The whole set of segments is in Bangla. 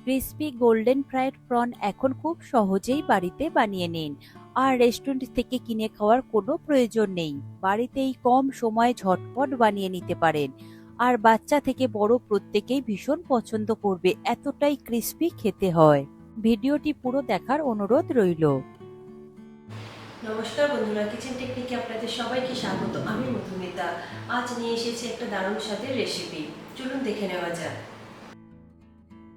ক্রিসপি গোল্ডেন ফ্রাইড প্রন এখন খুব সহজেই বাড়িতে বানিয়ে নিন। আর রেস্টুরেন্ট থেকে কিনে খাওয়ার কোনো প্রয়োজন নেই। বাড়িতেই কম সময়ে ঝটপট বানিয়ে নিতে পারেন। আর বাচ্চা থেকে বড় প্রত্যেকেই ভীষণ পছন্দ করবে, এতটাই ক্রিসপি খেতে হয়। ভিডিওটি পুরো দেখার অনুরোধ রইল। নমস্কার বন্ধুরা, কিচেন টেকনিকে আপনাদের সবাইকে স্বাগত। আমি মধুমিতা। আজ নিয়ে এসেছি একটা দারুণ স্বাদের রেসিপি। চলুন দেখে নেওয়া যাক।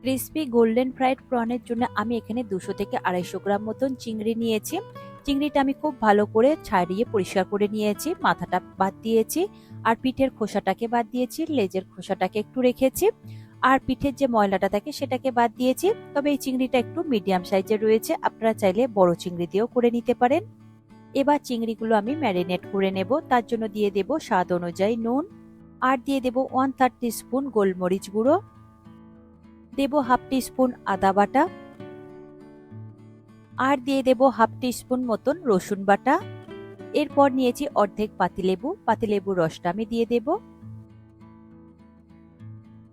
ক্রিসপি গোল্ডেন ফ্রাইড প্রনের জন্য আমি এখানে 200 থেকে 250 গ্রাম মতন চিংড়ি নিয়েছি। চিংড়িটা আমি খুব ভালো করে ছাড়িয়ে পরিষ্কার করে নিয়েছি, মাথাটা বাদ দিয়েছি, আর পিঠের খোসাটাকে বাদ দিয়েছি, লেজের খোসাটাকে একটু রেখেছি, আর পিঠের যে ময়লাটা থাকে সেটাকে বাদ দিয়েছি। তবে এই চিংড়িটা একটু মিডিয়াম সাইজের রয়েছে, আপনারা চাইলে বড় চিংড়ি দিয়েও করে নিতে পারেন। এবার চিংড়িগুলো আমি ম্যারিনেট করে নেব। তার জন্য দিয়ে দেব স্বাদ অনুযায়ী নুন, আর দিয়ে দেব 1/3 টিস্পুন গোলমরিচ গুঁড়ো, দেব হাফ টিস্পুন আদা বাটা, আর দিয়ে দেব হাফ টিস্পুন মতন রসুন বাটা। এরপর নিয়েছি অর্ধেক পাতিলেবু, পাতিলেবুর রসটা আমি দিয়ে দেব।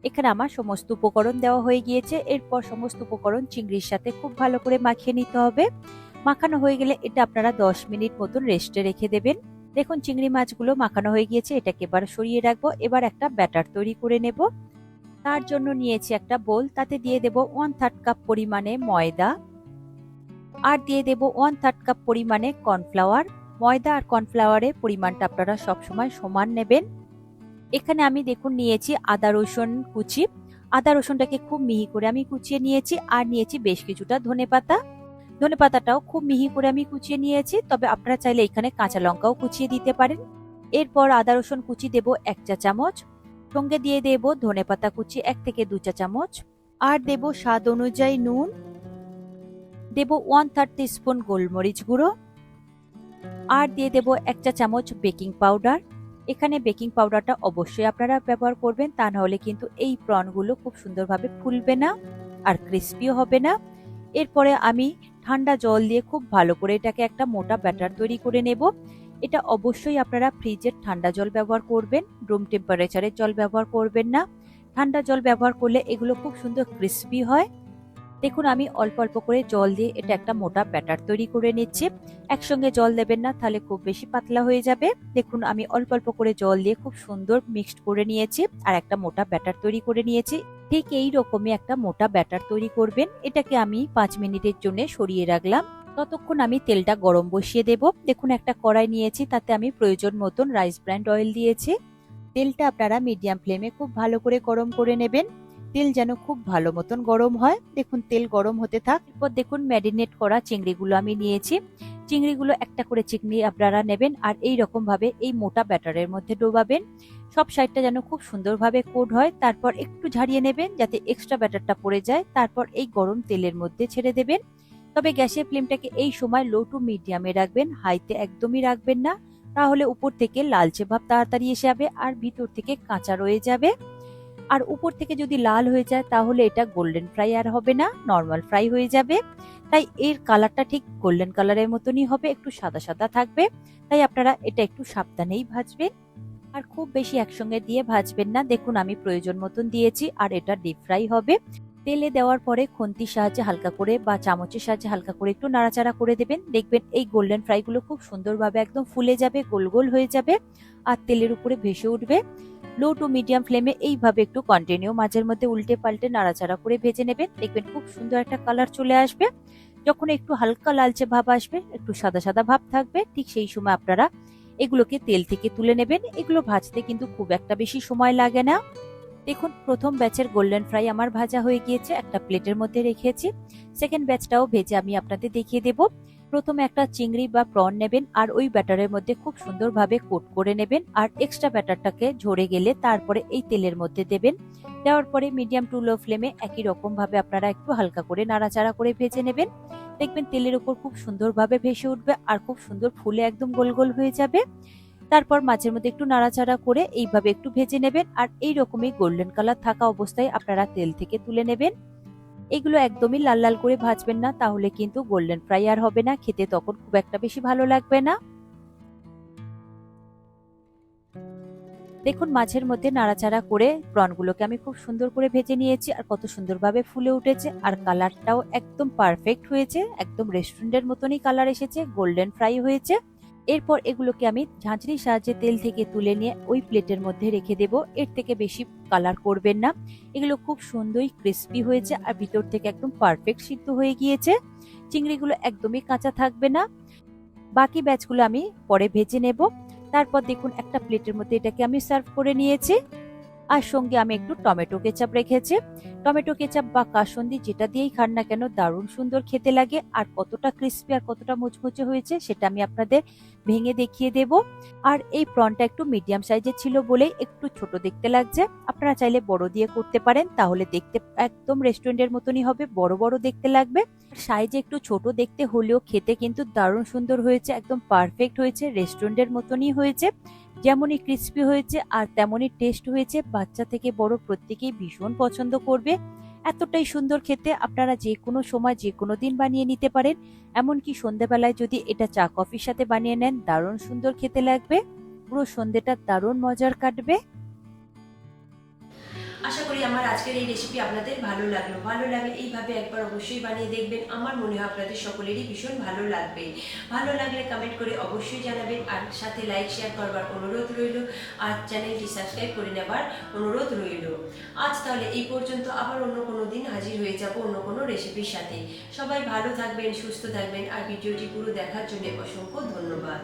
এখানে আমার সমস্ত উপকরণ দেওয়া হয়ে গিয়েছে। এরপর সমস্ত উপকরণ চিংড়ির সাথে খুব ভালো করে মাখিয়ে নিতে হবে। মাখানো হয়ে গেলে এটা আপনারা 10 মিনিট মতন রেস্টে রেখে দেবেন। দেখুন চিংড়ি মাছগুলো মাখানো হয়ে গিয়েছে, এটাকে এবার সরিয়ে রাখবো। এবার একটা ব্যাটার তৈরি করে নেব। তার জন্য নিয়েছি একটা বোল, তাতে দিয়ে দেব 1/3 কাপ পরিমাণে ময়দা, আর দিয়ে দেব 1/3 কাপ পরিমাণে কর্নফ্লাওয়ার। ময়দা আর কর্নফ্লাওয়ারের পরিমাণটা আপনারা সবসময় সমান নেবেন। এখানে আমি দেখুন নিয়েছি আদা রসুন কুচি। আদা রসুনটাকে খুব মিহি করে আমি কুচিয়ে নিয়েছি, আর নিয়েছি বেশ কিছুটা ধনেপাতা। ধনেপাতাটাও খুব মিহি করে আমি কুচিয়ে নিয়েছি, তবে আপনারা চাইলে এখানে কাঁচা লঙ্কাও কুচিয়ে দিতে পারেন। এরপর আদা রসুন কুচি দেব 1 চা চামচ, সঙ্গে দিয়ে দেব ধনেপাতা কুচি 1 থেকে 2 চা চামচ, আর দেব স্বাদ অনুযায়ী নুন, দেব 1/3 টিস্পুন গোলমরিচ গুঁড়ো, আর দিয়ে দেব 1 চা চামচ বেকিং পাউডার। এখানে বেকিং পাউডারটা অবশ্যই আপনারা ব্যবহার করবেন, তা না হলে কিন্তু এই প্রনগুলো খুব সুন্দরভাবে ফুলবে না আর ক্রিস্পিও হবে না। এরপরে আমি ঠান্ডা জল দিয়ে খুব ভালো করে এটাকে একটা মোটা ব্যাটার তৈরি করে নেব। এটা অবশ্যই আপনারা ফ্রিজের ঠান্ডা জল ব্যবহার করবেন, রুম টেম্পারেচারের জল ব্যবহার করবেন না। ঠান্ডা জল ব্যবহার করলে এগুলো খুব সুন্দর ক্রিস্পি হয়। দেখুন আমি অল্প অল্প করে জল দিয়ে এটা একটা মোটা ব্যাটার তৈরি করে নিচ্ছি। একসঙ্গে জল দেবেন না, তাহলে খুব বেশি পাতলা হয়ে যাবে। দেখুন আমি অল্প অল্প করে জল দিয়ে খুব সুন্দর মিক্সড করে নিয়েছি, আর একটা মোটা ব্যাটার তৈরি করে নিয়েছি। ঠিক এই রকমই একটা মোটা ব্যাটার তৈরি করবেন। এটাকে আমি 5 মিনিটের জন্য সরিয়ে রাখলাম। ততক্ষণ আমি তেলটা গরম বসিয়ে দেব। দেখুন একটা কড়াই নিয়েছি, তাতে আমি প্রয়োজন মতন রাইস ব্র্যান্ড অয়েল দিয়েছি। তেলটা আপনারা মিডিয়াম ফ্লেমে খুব ভালো করে গরম করে নেবেন। তেল যেন খুব ভালো মতন গরম হয়। দেখুন তেল গরম হতে থাক। এরপর দেখুন ম্যারিনেট করা চিংড়িগুলো আমি নিয়েছি। চিংড়িগুলো একটা করে চিংড়ি আপনারা নেবেন, আর এই রকম ভাবে এই মোটা ব্যাটারের মধ্যে ডোবাবেন। সব সাইডটা যেন খুব সুন্দরভাবে কোট হয়। তারপর একটু ঝাড়িয়ে নেবেন যাতে এক্সট্রা ব্যাটারটা পড়ে যায়। তারপর এই গরম তেলের মধ্যে ছেড়ে দেবেন। তবে গ্যাসের ফ্লেমটাকে এই সময় লো টু মিডিয়ামে রাখবেন, হাইতে একদমই রাখবেন না। তাহলে উপর থেকে লালচে ভাব তাড়াতাড়ি এসে যাবে, আর ভিতর থেকে কাঁচা রয়ে যাবে। আর উপর থেকে যদি লাল হয়ে যায় তাহলে এটা গোল্ডেন ফ্রাই আর হবে না, নর্মাল ফ্রাই হয়ে যাবে। তাই এর কালারটা ঠিক গোল্ডেন কালারের মতনই হবে, একটু সাদা সাদা থাকবে। তাই আপনারা এটা একটু সাবধানেই ভাজবেন, আর খুব বেশি একসঙ্গে দিয়ে ভাজবেন না। দেখুন আমি প্রয়োজন মতন দিয়েছি, আর এটা ডিপ ফ্রাই হবে। তেলে দেওয়ার পরে খুন্তির সাহায্যে হালকা করে বা চামচের সাহায্যে হালকা করে একটু নাড়াচাড়া করে দেবেন। দেখবেন এই গোল্ডেন ফ্রাইগুলো খুব সুন্দরভাবে একদম ফুলে যাবে, গোল গোল হয়ে যাবে, আর তেলের উপরে ভেসে উঠবে। লো টু মিডিয়াম ফ্লেমে এইভাবে একটু কন্টিনিউ মাঝের মধ্যে উল্টে পাল্টে নাড়াচাড়া করে ভেজে নেবেন। দেখবেন খুব সুন্দর একটা কালার চলে আসবে। যখন একটু হালকা লালচে ভাব আসবে, একটু সাদা সাদা ভাব থাকবে, ঠিক সেই সময় আপনারা এগুলোকে তেল থেকে তুলে নেবেন। এগুলো ভাজতে কিন্তু খুব একটা বেশি সময় লাগে না। দেখুন প্রথম ব্যাচের গোল্ডেন ফ্রাই আমার ভাজা হয়ে গিয়েছে, একটা প্লেটের মধ্যে রেখেছি। সেকেন্ড ব্যাচটাও ভেজে আমি আপনাদের দেখিয়ে দেব। প্রথমে একটা চিংড়ি বা প্রন নেবেন, আর ওই ব্যাটারের মধ্যে খুব সুন্দরভাবে কোট করে নেবেন, আর এক্সট্রা ব্যাটারটাকে ঝরে গেলে তারপরে এই তেলের মধ্যে দেবেন। দেওয়ার পরে মিডিয়াম টু লো ফ্লেমে একই রকম ভাবে আপনারা একটু হালকা করে নাড়াচাড়া করে ভেজে নেবেন। দেখবেন তেলের উপর খুব সুন্দরভাবে ভেসে উঠবে, আর খুব সুন্দর ফুলে একদম গোল গোল হয়ে যাবে। তারপর মাঝের মধ্যে একটু নাড়াচাড়া করে এইভাবে একটু ভেজে নেবেন, আর এই রকমই গোল্ডেন কালার থাকা অবস্থায় আপনারা তেল থেকে তুলে নেবেন। এগুলো একদমই লাল লাল করে ভাজবেন না, তাহলে কিন্তু গোল্ডেন ফ্রাই আর হবে না, খেতে তখন খুব একটা বেশি ভালো লাগবে না। দেখুন মাঝের মধ্যে নাড়াচাড়া করে প্রনগুলোকে আমি খুব সুন্দর করে ভেজে নিয়েছি আর কত সুন্দরভাবে ফুলে উঠেছে আর কালারটাও একদম পারফেক্ট হয়েছে, একদম রেস্টুরেন্টের মতনই কালার এসেছে, গোল্ডেন ফ্রাই হয়েছে। এরপর এগুলোকে আমি ঝাঁঝরির সাহায্যে তেল থেকে তুলে নিয়ে ওই প্লেটের মধ্যে রেখে দেব। এর থেকে বেশি কালার করবেন না। এগুলো খুব সুন্দরই ক্রিস্পি হয়েছে আর ভিতর থেকে একদম পারফেক্ট সিদ্ধ হয়ে গিয়েছে। চিংড়িগুলো একদমই কাঁচা থাকবে না। বাকি ব্যাচগুলো আমি পরে ভেজে নেব। তারপর দেখুন একটা প্লেটের মধ্যে এটাকে আমি সার্ভ করে নিয়েছি। আর সঙ্গে আমি একটু টমেটো কেচাপ রেখেছি। টমেটো কেচাপ বা কাসুন্দি যেটা দিয়েই খান না কেন দারুণ সুন্দর খেতে লাগে। আর কতটা ক্রিস্পি আর কতটা মুচমুচে হয়েছে সেটা আমি আপনাদের ভেঙে দেখিয়ে দেব। আর এই প্রনটা একটু মিডিয়াম সাইজের ছিল বলেই একটু ছোট দেখতে লাগছে। আপনারা চাইলে বড় দিয়ে করতে পারেন, তাহলে দেখতে একদম রেস্টুরেন্টের মতনই হবে, বড় বড় দেখতে লাগবে। সাইজে একটু ছোট দেখতে হলেও খেতে কিন্তু দারুণ সুন্দর হয়েছে, একদম পারফেক্ট হয়েছে, রেস্টুরেন্টের মতনই হয়েছে। যেমনই ক্রিস্পি হয়েছে আর তেমনই টেস্ট হয়েছে। বাচ্চা থেকে বড় প্রত্যেকেই ভীষণ পছন্দ করবে। এতটাই সুন্দর খেতে, আপনারা যে কোনো সময় যে কোনো দিন বানিয়ে নিতে পারেন। এমনকি সন্ধ্যাবেলায় যদি এটা চা কফির সাথে বানিয়ে নেন দারুণ সুন্দর খেতে লাগবে। পুরো সন্ধ্যেটা দারুণ মজার কাটবে। আশা করি আমার আজকের এই রেসিপি আপনাদের ভালো লাগলো। ভালো লাগলে এইভাবে একবার অবশ্যই বানিয়ে দেখবেন। আমার মনে হয় আপনাদের সকলেরই ভীষণ ভালো লাগবে। ভালো লাগলে কমেন্ট করে অবশ্যই জানাবেন আর সাথে লাইক শেয়ার করবার অনুরোধ রইল। আর চ্যানেলটি সাবস্ক্রাইব করে নেবার অনুরোধ রইল। আজ তাহলে এই পর্যন্ত, আবার অন্য কোনো দিন হাজির হয়ে যাব অন্য কোনো রেসিপির সাথে। সবাই ভালো থাকবেন, সুস্থ থাকবেন আর ভিডিওটি পুরো দেখার জন্য অসংখ্য ধন্যবাদ।